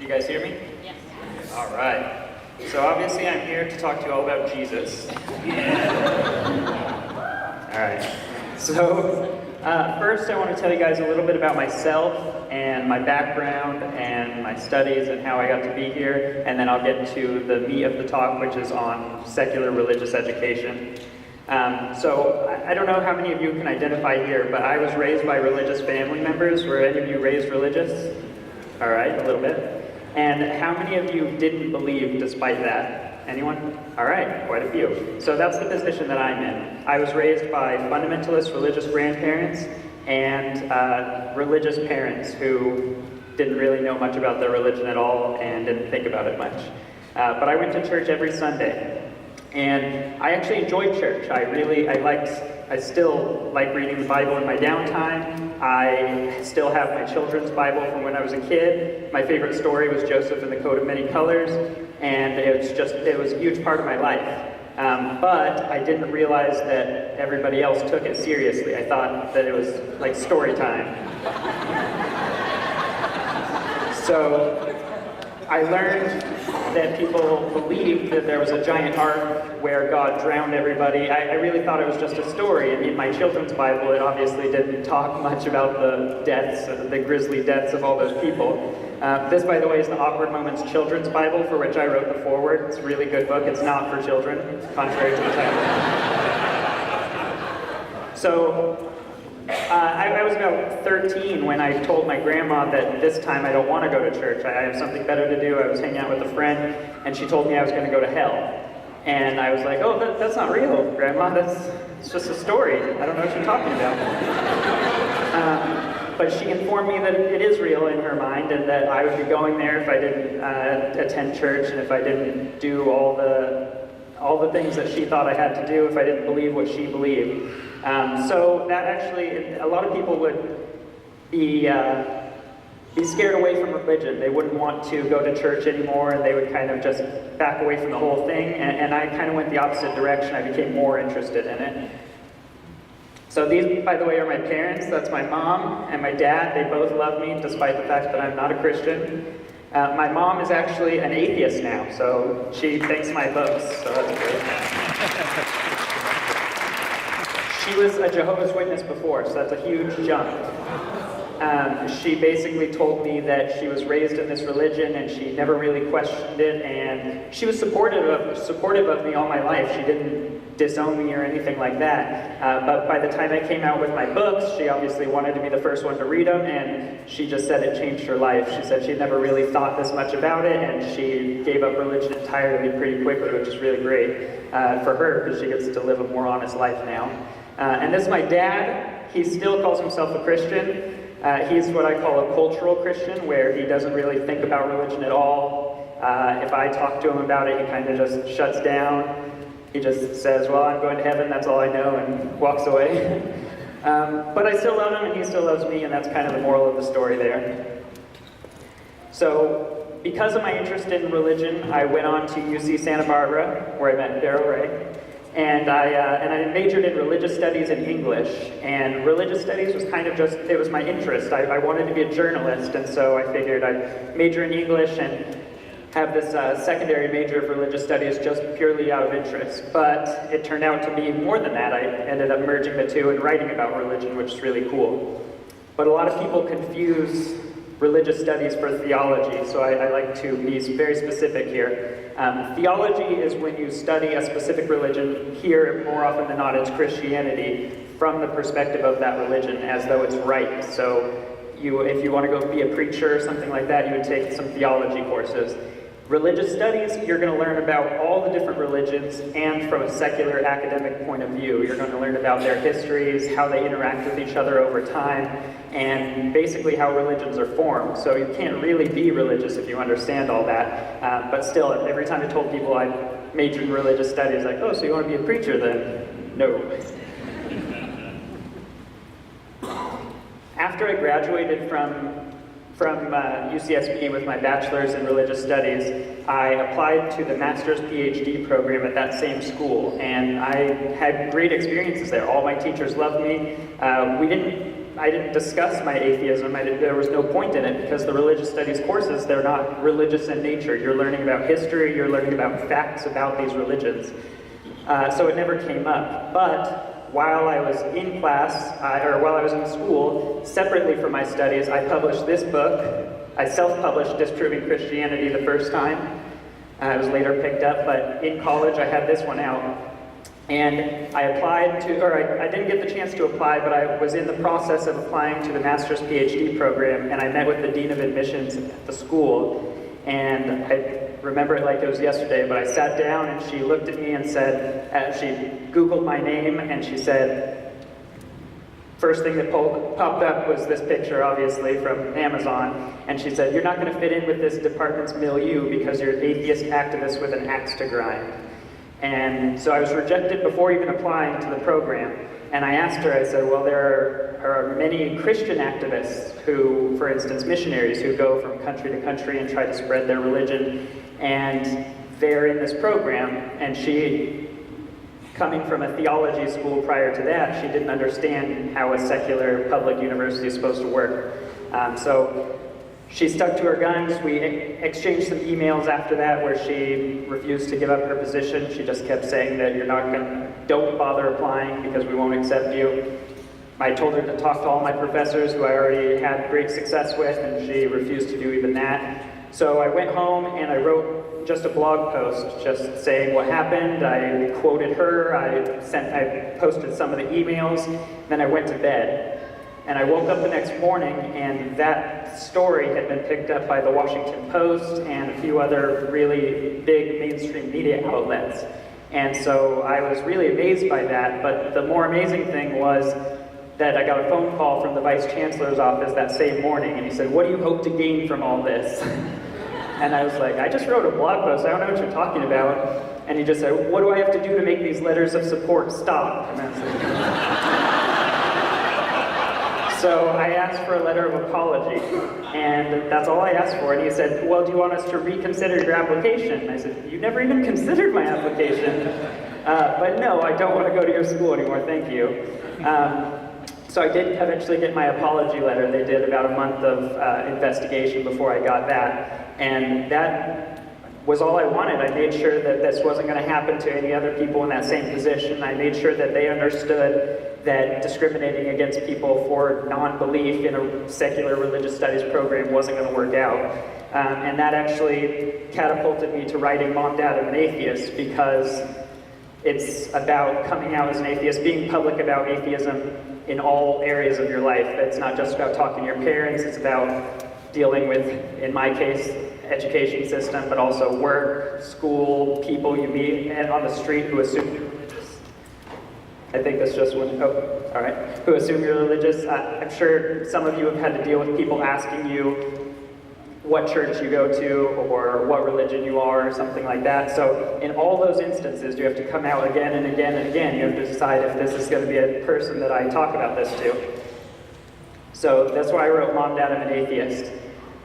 You guys hear me? Yes. All right. So obviously I'm here to talk to you all about Jesus. All right. So first I want to tell you guys a little bit about myself and my background and my studies and how I got to be here, and then I'll get to the meat of the talk, which is on secular religious education. So I don't know how many of you can identify here, but I was raised by religious family members. Were any of you raised religious? All right, a little bit. And how many of you didn't believe despite that? Anyone? All right, quite a few. So that's the position that I'm in. I was raised by fundamentalist religious grandparents and religious parents who didn't really know much about their religion at all and didn't think about it much. But I went to church every Sunday. And I actually enjoyed church. I still like reading the Bible in my downtime. I still have my children's Bible from when I was a kid. My favorite story was Joseph and the Coat of Many Colors, and it was a huge part of my life. But I didn't realize that everybody else took it seriously. I thought that it was like story time. So I learned that people believed that there was a giant ark where God drowned everybody. I really thought it was just a story, and in my children's Bible it obviously didn't talk much about the deaths, the grisly deaths of all those people. This, by the way, is the Awkward Moments Children's Bible, for which I wrote the foreword. It's a really good book. It's not for children, contrary to the title. So I was about 13 when I told my grandma that this time I don't want to go to church. I have something better to do. I was hanging out with a friend, and she told me I was going to go to hell. And I was like, oh, that's not real, Grandma. It's just a story. I don't know what you're talking about. But she informed me that it is real in her mind, and that I would be going there if I didn't attend church, and if I didn't do all the things that she thought I had to do, if I didn't believe what she believed. So that actually, a lot of people would be scared away from religion. They wouldn't want to go to church anymore, and they would kind of just back away from the whole thing. And I kind of went the opposite direction. I became more interested in it. So these, by the way, are my parents. That's my mom and my dad. They both love me, despite the fact that I'm not a Christian. My mom is actually an atheist now, so she thinks my books, so that's great. She was a Jehovah's Witness before, so that's a huge jump. She basically told me that she was raised in this religion and she never really questioned it, and she was supportive of me all my life. She didn't disown me or anything like that. But by the time I came out with my books, she obviously wanted to be the first one to read them, and she just said it changed her life. She said she'd never really thought this much about it, and she gave up religion entirely pretty quickly, which is really great for her, because she gets to live a more honest life now. And this is my dad. He still calls himself a Christian. He's what I call a cultural Christian, where he doesn't really think about religion at all. If I talk to him about it, he kind of just shuts down. He just says, well, I'm going to heaven, that's all I know, and walks away. But I still love him, and he still loves me, and that's kind of the moral of the story there. So, because of my interest in religion, I went on to UC Santa Barbara, where I met Daryl Ray. And I majored in religious studies and English, and religious studies was kind of just, it was my interest. I wanted to be a journalist, and so I figured I'd major in English and have this secondary major of religious studies just purely out of interest. But it turned out to be more than that. I ended up merging the two and writing about religion, which is really cool. But a lot of people confuse religious studies for theology, so I like to be very specific here. Theology is when you study a specific religion. Here, more often than not, it's Christianity, from the perspective of that religion, as though it's right. So if you want to go be a preacher or something like that, you would take some theology courses. Religious studies, you're going to learn about all the different religions, and from a secular academic point of view. You're going to learn about their histories, how they interact with each other over time, and basically how religions are formed. So you can't really be religious if you understand all that. But still, every time I told people I majored in religious studies, like, oh, so you want to be a preacher then? No. After I graduated from UCSB with my bachelor's in religious studies, I applied to the master's PhD program at that same school, and I had great experiences there. All my teachers loved me. We didn't didn't discuss my atheism. There was no point in it because the religious studies courses, they're not religious in nature. You're learning about history, you're learning about facts about these religions. So it never came up. But while I was in class, or while I was in school, separately from my studies, I published this book. I self-published Disproving Christianity the first time. It was later picked up, but in college I had this one out. And I applied to, or I didn't get the chance to apply, but I was in the process of applying to the Master's PhD program, and I met with the Dean of Admissions at the school. And I remember it like it was yesterday, but I sat down and she looked at me and said, she Googled my name and she said, first thing that popped up was this picture, obviously, from Amazon. And she said, you're not going to fit in with this department's milieu because you're an atheist activist with an axe to grind. And so I was rejected before even applying to the program. And I asked her, I said, well, there are many Christian activists who, for instance, missionaries who go from country to country and try to spread their religion. And they're in this program. And she, coming from a theology school prior to that, she didn't understand how a secular public university is supposed to work. So she stuck to her guns. We exchanged some emails after that where she refused to give up her position. She just kept saying that don't bother applying because we won't accept you. I told her to talk to all my professors who I already had great success with, and she refused to do even that. So I went home and I wrote just a blog post just saying what happened. I quoted her, I posted some of the emails, then I went to bed. And I woke up the next morning and that story had been picked up by the Washington Post and a few other really big mainstream media outlets. And so I was really amazed by that, but the more amazing thing was that I got a phone call from the Vice Chancellor's office that same morning, and he said, what do you hope to gain from all this? And I was like, I just wrote a blog post, I don't know what you're talking about. And he just said, what do I have to do to make these letters of support stop? And I was like, so I asked for a letter of apology, and that's all I asked for. And he said, well, do you want us to reconsider your application? And I said, you never even considered my application. But no, I don't want to go to your school anymore, thank you. So I did eventually get my apology letter. They did about a month of investigation before I got that. And that was all I wanted. I made sure that this wasn't going to happen to any other people in that same position. I made sure that they understood that discriminating against people for non-belief in a secular religious studies program wasn't going to work out. And that actually catapulted me to writing Mom, Dad, I'm an Atheist, because it's about coming out as an atheist, being public about atheism in all areas of your life. It's not just about talking to your parents, it's about dealing with, in my case, education system, but also work, school, people you meet on the street who assume you're religious. I think that's just one, oh, all right. Who assume you're religious. I'm sure some of you have had to deal with people asking you what church you go to or what religion you are or something like that. So in all those instances, you have to come out again and again and again. You have to decide if this is going to be a person that I talk about this to. So that's why I wrote Mom, Dad, I'm an Atheist.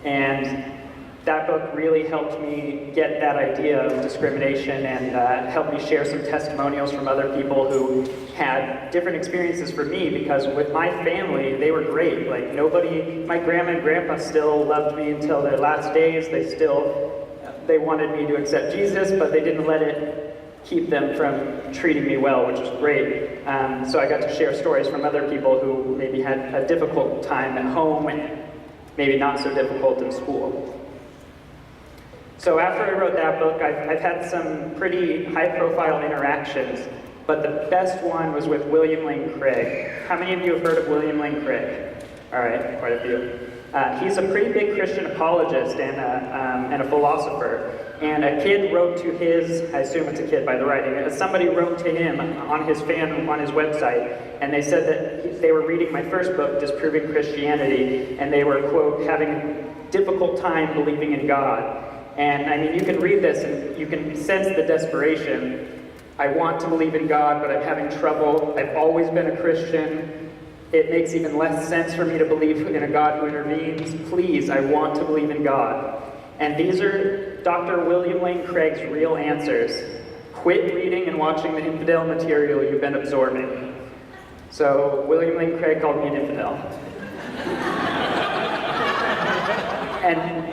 And that book really helped me get that idea of discrimination and helped me share some testimonials from other people who had different experiences from me, because with my family, they were great. Like my grandma and grandpa still loved me until their last days. They wanted me to accept Jesus, but they didn't let it keep them from treating me well, which was great. So I got to share stories from other people who maybe had a difficult time at home and maybe not so difficult in school. So after I wrote that book, I've had some pretty high-profile interactions, but the best one was with William Lane Craig. How many of you have heard of William Lane Craig? All right, quite a few. He's a pretty big Christian apologist and a philosopher. And a kid wrote to I assume it's a kid by the writing, somebody wrote to him on his website, and they said that they were reading my first book, Disproving Christianity, and they were, quote, having a difficult time believing in God. And I mean, you can read this and you can sense the desperation. I want to believe in God, but I'm having trouble. I've always been a Christian. It makes even less sense for me to believe in a God who intervenes. Please, I want to believe in God. And these are Dr. William Lane Craig's real answers. Quit reading and watching the infidel material you've been absorbing. So William Lane Craig called me an infidel. And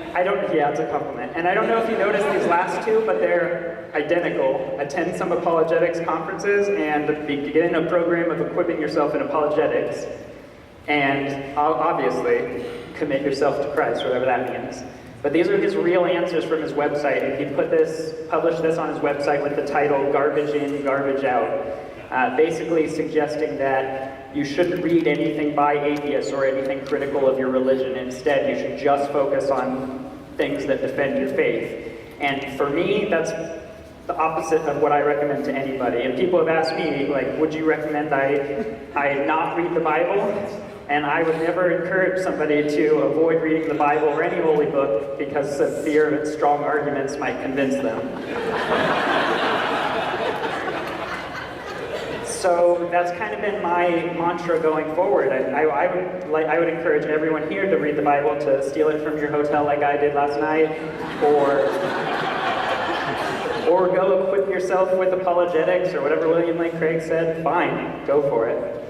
yeah, it's a compliment. And I don't know if you noticed these last two, but they're identical. Attend some apologetics conferences and begin a program of equipping yourself in apologetics. And obviously, commit yourself to Christ, whatever that means. But these are his real answers from his website, and he published this on his website with the title "Garbage In, Garbage Out," basically suggesting that you shouldn't read anything by atheists or anything critical of your religion. Instead, you should just focus on things that defend your faith. And for me, that's the opposite of what I recommend to anybody. And people have asked me, like, would you recommend I not read the Bible? And I would never encourage somebody to avoid reading the Bible or any holy book because of fear of its strong arguments might convince them. So that's kind of been my mantra going forward. I would encourage everyone here to read the Bible, to steal it from your hotel like I did last night, or go equip yourself with apologetics or whatever William Lane Craig said. Fine, go for it.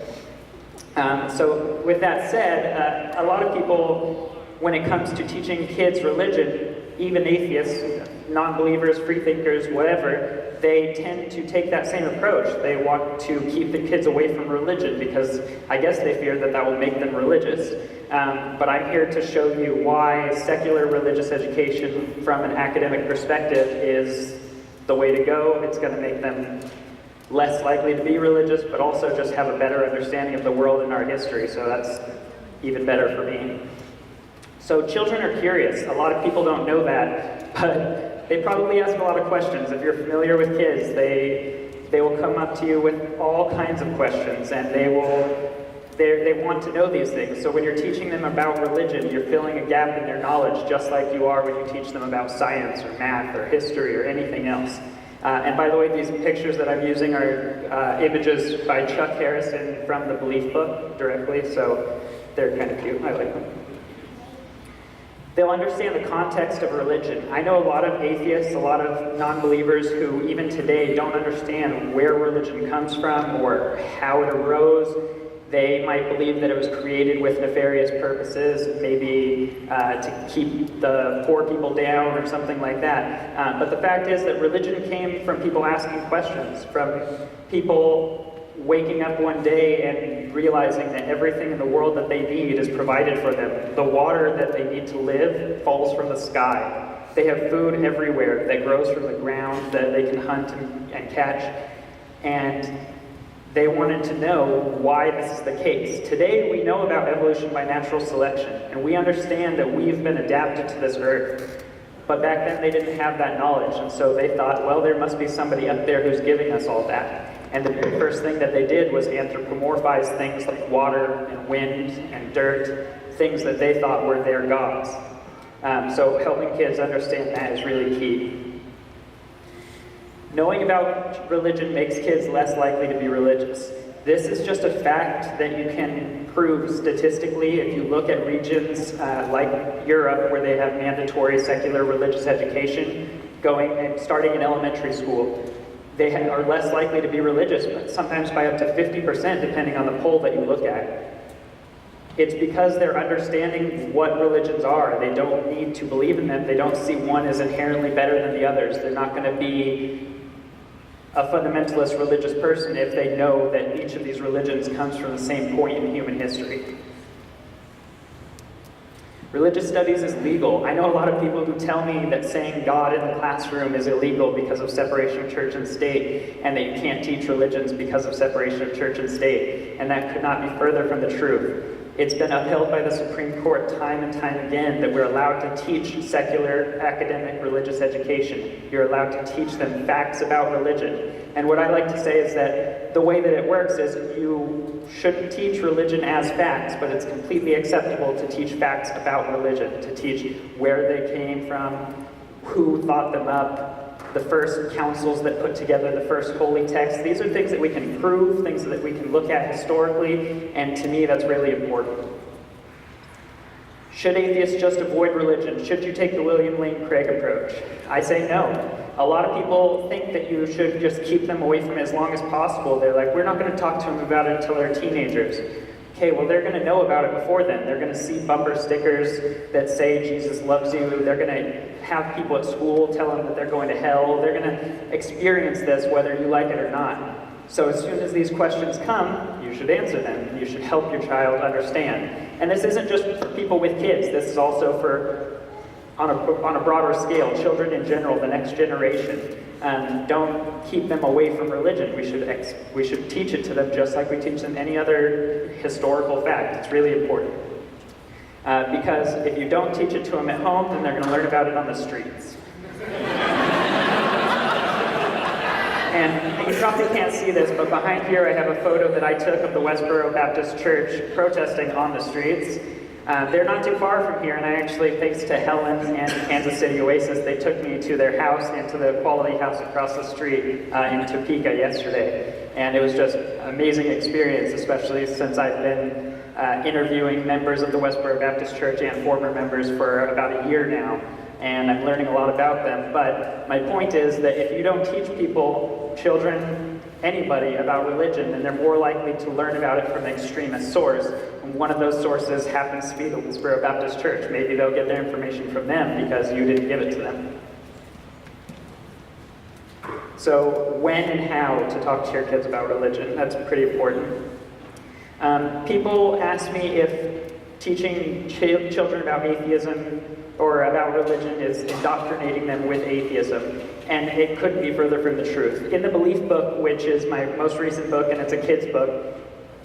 So with that said, a lot of people, when it comes to teaching kids religion, even atheists, non-believers, freethinkers, whatever, they tend to take that same approach. They want to keep the kids away from religion because I guess they fear that will make them religious. But I'm here to show you why secular religious education from an academic perspective is the way to go. It's going to make them less likely to be religious, but also just have a better understanding of the world and our history, so that's even better for me. So children are curious. A lot of people don't know that, but they probably ask a lot of questions. If you're familiar with kids, they will come up to you with all kinds of questions, and they want to know these things. So when you're teaching them about religion, you're filling a gap in their knowledge, just like you are when you teach them about science or math or history or anything else. And by the way, these pictures that I'm using are images by Chuck Harrison from the Belief book directly, so they're kind of cute. I like them. They'll understand the context of religion. I know a lot of atheists, a lot of non-believers who even today don't understand where religion comes from or how it arose. They might believe that it was created with nefarious purposes, maybe to keep the poor people down or something like that. But the fact is that religion came from people asking questions, from people waking up one day and realizing that everything in the world that they need is provided for them. The water that they need to live falls from the sky. They have food everywhere that grows from the ground that they can hunt and catch. And they wanted to know why this is the case. Today, we know about evolution by natural selection, and we understand that we've been adapted to this earth. But back then, they didn't have that knowledge, and so they thought, well, there must be somebody up there who's giving us all that. And the first thing that they did was anthropomorphize things like water and wind and dirt, things that they thought were their gods. So helping kids understand that is really key. Knowing about religion makes kids less likely to be religious. This is just a fact that you can prove statistically if you look at regions like Europe, where they have mandatory secular religious education starting in elementary school. They are less likely to be religious, but sometimes by up to 50%, depending on the poll that you look at. It's because they're understanding what religions are. They don't need to believe in them. They don't see one as inherently better than the others. They're not going to be a fundamentalist religious person if they know that each of these religions comes from the same point in human history. Religious studies is legal. I know a lot of people who tell me that saying God in the classroom is illegal because of separation of church and state, and that you can't teach religions because of separation of church and state, and that could not be further from the truth. It's been upheld by the Supreme Court time and time again that we're allowed to teach secular, academic, religious education. You're allowed to teach them facts about religion. And what I like to say is that the way that it works is you shouldn't teach religion as facts, but it's completely acceptable to teach facts about religion, to teach where they came from, who thought them up, the first councils that put together the first holy text. These are things that we can prove, things that we can look at historically, and to me that's really important. Should atheists just avoid religion? Should you take the William Lane Craig approach? I say no. A lot of people think that you should just keep them away from it as long as possible. They're like, we're not going to talk to them about it until they're teenagers. Okay, well, they're going to know about it before then. They're going to see bumper stickers that say Jesus loves you. They're going to have people at school tell them that they're going to hell. They're going to experience this whether you like it or not. So as soon as these questions come, you should answer them. You should help your child understand. And this isn't just for people with kids. This is also for, on a broader scale, children in general, the next generation. Don't keep them away from religion. We should teach it to them just like we teach them any other historical fact. It's really important. Because if you don't teach it to them at home, then they're going to learn about it on the streets. And you probably can't see this, but behind here I have a photo that I took of the Westboro Baptist Church protesting on the streets. They're not too far from here, and I actually, thanks to Helen and Kansas City Oasis, they took me to their house and to the Quality House across the street in Topeka yesterday. And it was just an amazing experience, especially since I've been interviewing members of the Westboro Baptist Church and former members for about a year now. And I'm learning a lot about them. But my point is that if you don't teach people, children, anybody about religion, then they're more likely to learn about it from an extremist source. And one of those sources happens to be the Westboro Baptist Church. Maybe they'll get their information from them because you didn't give it to them. So when and how to talk to your kids about religion, that's pretty important. People ask me if teaching children about atheism or about religion is indoctrinating them with atheism, and it couldn't be further from the truth. In the Belief book, which is my most recent book, and it's a kid's book,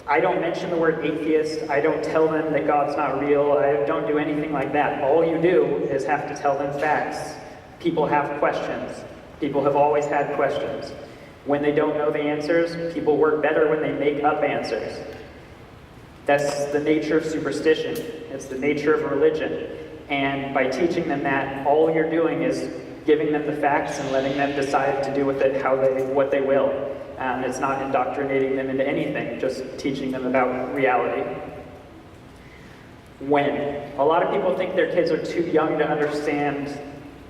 I don't mention the word atheist. I don't tell them that God's not real. I don't do anything like that. All you do is have to tell them facts. People have questions. People have always had questions. When they don't know the answers, people work better when they make up answers. That's the nature of superstition. It's the nature of religion. And by teaching them that, all you're doing is giving them the facts and letting them decide to do with it what they will. It's not indoctrinating them into anything, just teaching them about reality. When? A lot of people think their kids are too young to understand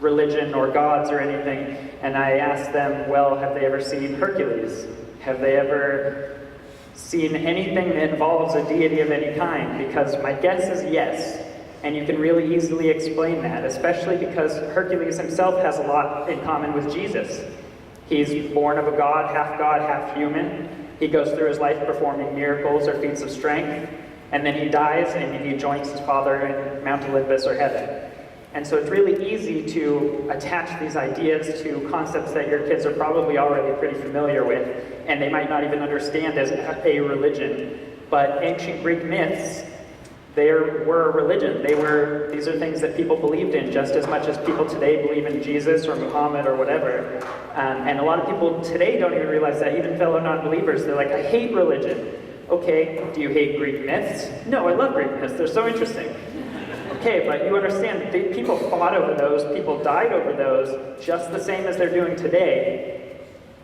religion or gods or anything, and I ask them, well, have they ever seen Hercules? Have they ever seen anything that involves a deity of any kind? Because my guess is yes. And you can really easily explain that, especially because Hercules himself has a lot in common with Jesus. He's born of a god, half human. He goes through his life performing miracles or feats of strength, and then he dies and he joins his father in Mount Olympus or heaven. And so it's really easy to attach these ideas to concepts that your kids are probably already pretty familiar with, and they might not even understand as a religion. But ancient Greek myths, they were a religion. These are things that people believed in just as much as people today believe in Jesus or Muhammad or whatever. And a lot of people today don't even realize that, even fellow non-believers. They're like, I hate religion. Okay, do you hate Greek myths? No, I love Greek myths. They're so interesting. Okay, but you understand, people fought over those, people died over those, just the same as they're doing today.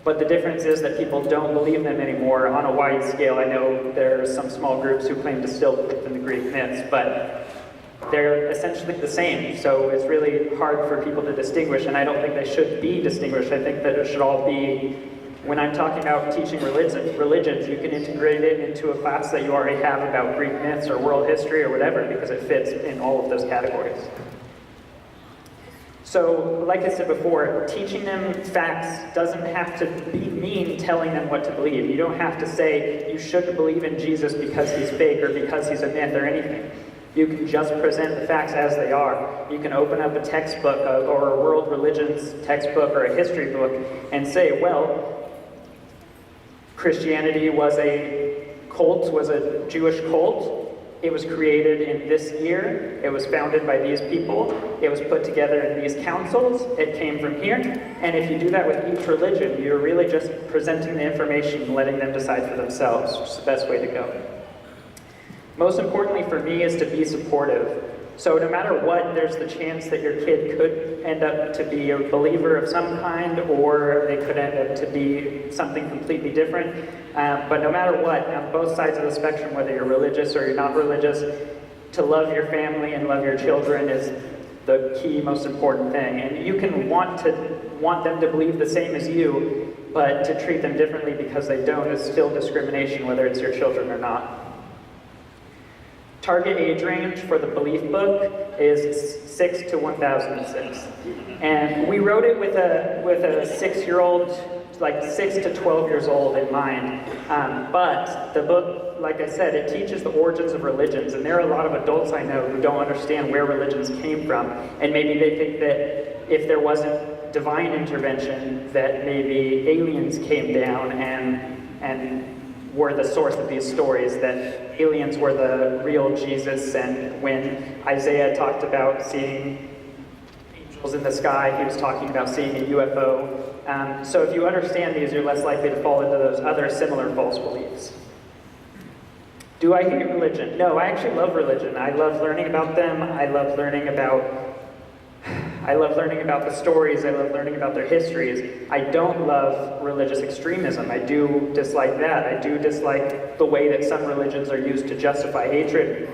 But the difference is that people don't believe them anymore on a wide scale. I know there are some small groups who claim to still believe in the Greek myths, but they're essentially the same. So it's really hard for people to distinguish, and I don't think they should be distinguished. I think that it should all be, when I'm talking about teaching religions, you can integrate it into a class that you already have about Greek myths or world history or whatever, because it fits in all of those categories. So, like I said before, teaching them facts doesn't have to mean telling them what to believe. You don't have to say, you shouldn't believe in Jesus because he's fake or because he's a myth or anything. You can just present the facts as they are. You can open up a textbook or a world religions textbook or a history book and say, well, Christianity was a Jewish cult. It was created in this year. It was founded by these people. It was put together in these councils. It came from here. And if you do that with each religion, you're really just presenting the information and letting them decide for themselves, which is the best way to go. Most importantly for me is to be supportive. So no matter what, there's the chance that your kid could end up to be a believer of some kind, or they could end up to be something completely different. But no matter what, on both sides of the spectrum, whether you're religious or you're not religious, to love your family and love your children is the key, most important thing. And you can want them to believe the same as you, but to treat them differently because they don't is still discrimination, whether it's your children or not. Target age range for the belief book is 6 to 1006. And we wrote it with a 6-year-old, like 6 to 12 years old in mind. But the book, like I said, it teaches the origins of religions. And there are a lot of adults I know who don't understand where religions came from. And maybe they think that if there wasn't divine intervention, that maybe aliens came down and were the source of these stories, that aliens were the real Jesus, and when Isaiah talked about seeing angels in the sky, he was talking about seeing a UFO. So if you understand these, you're less likely to fall into those other similar false beliefs. Do I hate religion? No, I actually love religion. I love learning about them. I love learning about the stories. I love learning about their histories. I don't love religious extremism. I do dislike that. I do dislike the way that some religions are used to justify hatred.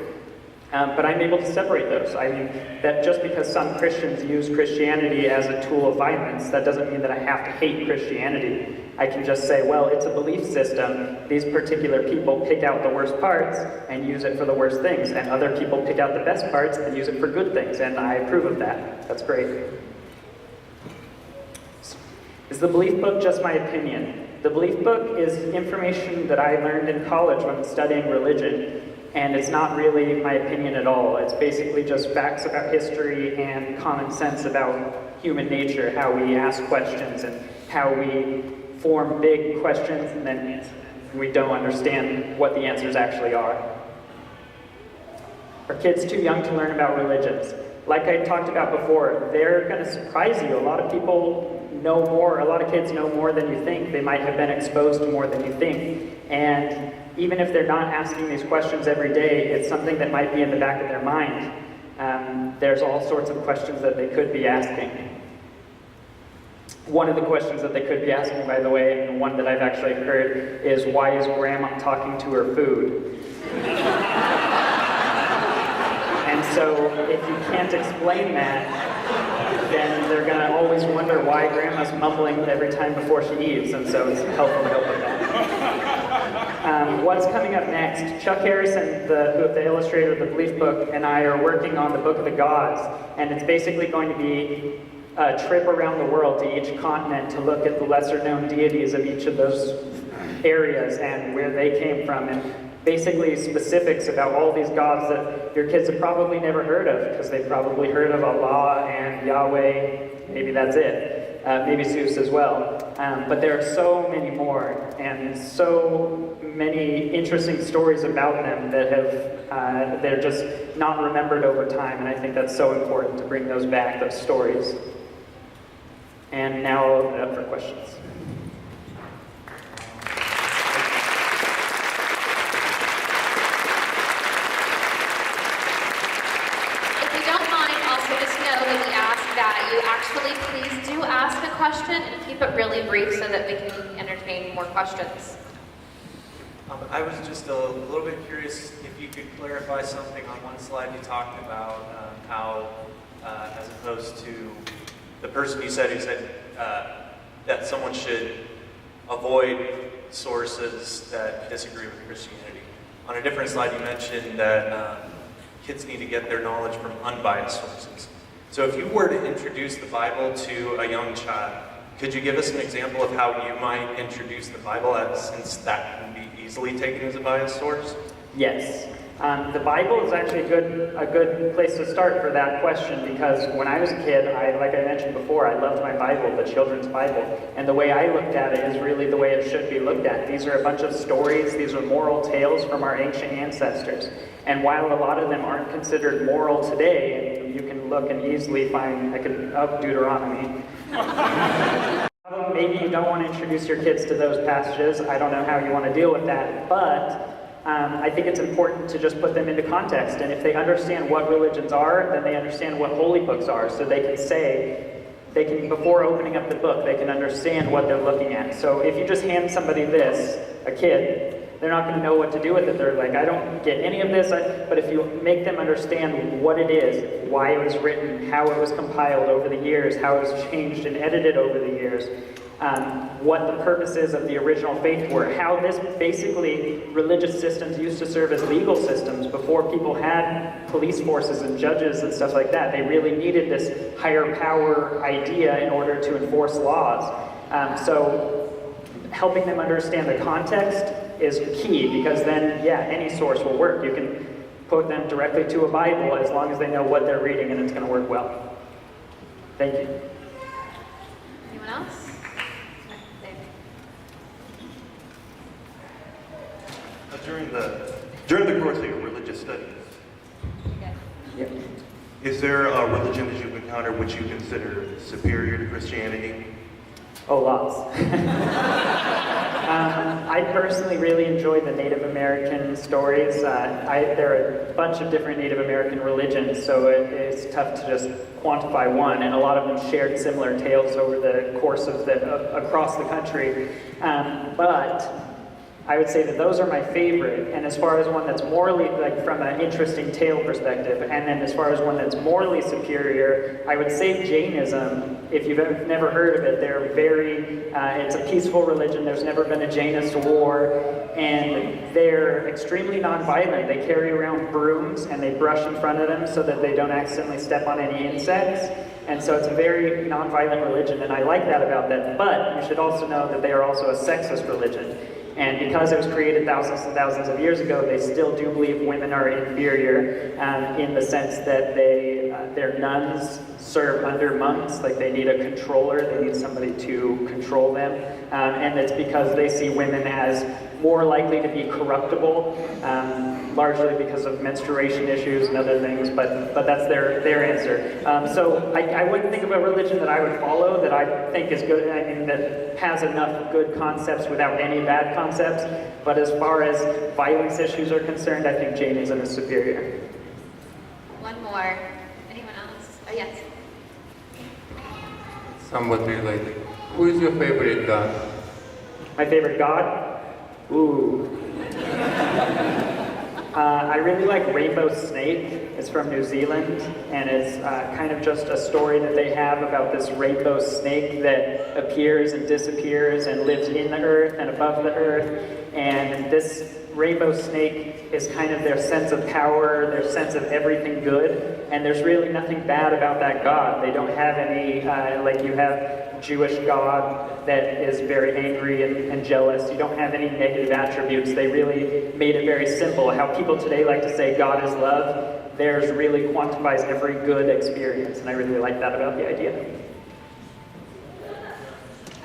But I'm able to separate those. I mean, that just because some Christians use Christianity as a tool of violence, that doesn't mean that I have to hate Christianity. I can just say, well, it's a belief system. These particular people pick out the worst parts and use it for the worst things, and other people pick out the best parts and use it for good things, and I approve of that. That's great. Is the belief book just my opinion? The belief book is information that I learned in college when studying religion. And it's not really my opinion at all. It's basically just facts about history and common sense about human nature, how we ask questions and how we form big questions and then we don't understand what the answers actually are. Are kids too young to learn about religions? Like I talked about before, they're going to surprise you. A lot of people know more, a lot of kids know more than you think. They might have been exposed to more than you think. And even if they're not asking these questions every day, it's something that might be in the back of their mind. There's all sorts of questions that they could be asking. One of the questions that they could be asking, by the way, and one that I've actually heard, is why is Grandma talking to her food? And so if you can't explain that, then they're going to always wonder why Grandma's mumbling every time before she eats, and so it's helpful to help with that. What's coming up next? Chuck Harrison, the illustrator of the Belief Book, and I are working on the Book of the Gods, and it's basically going to be a trip around the world to each continent to look at the lesser-known deities of each of those areas and where they came from, and basically specifics about all these gods that your kids have probably never heard of, because they've probably heard of Allah and Yahweh, maybe that's it. Maybe Zeus as well. But there are so many more, and so many interesting stories about them that they're just not remembered over time, and I think that's so important to bring those back, those stories. And now I'll open it up for questions. Please do ask a question and keep it really brief so that we can entertain more questions. I was just a little bit curious if you could clarify something. On one slide you talked about how, as opposed to the person you said who said that someone should avoid sources that disagree with Christianity. On a different slide you mentioned that kids need to get their knowledge from unbiased sources. So if you were to introduce the Bible to a young child, could you give us an example of how you might introduce the Bible, since that can be easily taken as a biased source? Yes. The Bible is actually a good place to start for that question, because when I was a kid, like I mentioned before, I loved my Bible, the children's Bible, and the way I looked at it is really the way it should be looked at. These are a bunch of stories, these are moral tales from our ancient ancestors. And while a lot of them aren't considered moral today, and you can look and easily find, Deuteronomy. Maybe you don't want to introduce your kids to those passages. I don't know how you want to deal with that, but I think it's important to just put them into context. And if they understand what religions are, then they understand what holy books are, so before opening up the book, they can understand what they're looking at. So if you just hand somebody this, a kid, they're not going to know what to do with it. They're like, I don't get any of this. But if you make them understand what it is, why it was written, how it was compiled over the years, how it was changed and edited over the years, what the purposes of the original faith were, how this basically religious systems used to serve as legal systems before people had police forces and judges and stuff like that. They really needed this higher power idea in order to enforce laws. So helping them understand the context is key, because then, yeah, any source will work. You can put them directly to a Bible as long as they know what they're reading, and it's going to work well. Thank you. Anyone else? During the course of your religious studies, Yeah. is there a religion that you've encountered which you consider superior to Christianity? Oh, lots. I personally really enjoy the Native American stories. There are a bunch of different Native American religions, so it's tough to just quantify one, and a lot of them shared similar tales over the course of across the country. But I would say that those are my favorite, and as far as one that's morally, like from an interesting tale perspective, and then as far as one that's morally superior, I would say Jainism. If you've never heard of it, they're very, it's a peaceful religion. There's never been a Jainist war, and they're extremely nonviolent. They carry around brooms, and they brush in front of them so that they don't accidentally step on any insects. And so it's a very nonviolent religion, and I like that about them. But you should also know that they are also a sexist religion. And because it was created thousands and thousands of years ago, they still do believe women are inferior in the sense that their nuns serve under monks, like they need a controller, they need somebody to control them. And it's because they see women as more likely to be corruptible, largely because of menstruation issues and other things, but that's their answer. So I wouldn't think of a religion that I would follow that I think is good, I mean, that has enough good concepts without any bad concepts, but as far as violence issues are concerned, I think Jainism is superior. One more. Anyone else? Oh, yes. Somewhat related. Who is your favorite god? My favorite god? Ooh. I really like Rainbow Snake. It's from New Zealand, and it's kind of just a story that they have about this rainbow snake that appears and disappears and lives in the earth and above the earth. And this rainbow snake is kind of their sense of power, their sense of everything good, and there's really nothing bad about that god. They don't have any, like you have Jewish God that is very angry and jealous. You don't have any negative attributes. They really made it very simple. How people today like to say God is love, theirs really quantifies every good experience, and I really like that about the idea.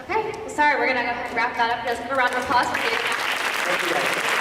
Okay, sorry, we're gonna go ahead and wrap that up. Just give a round of applause, please. Thank you guys.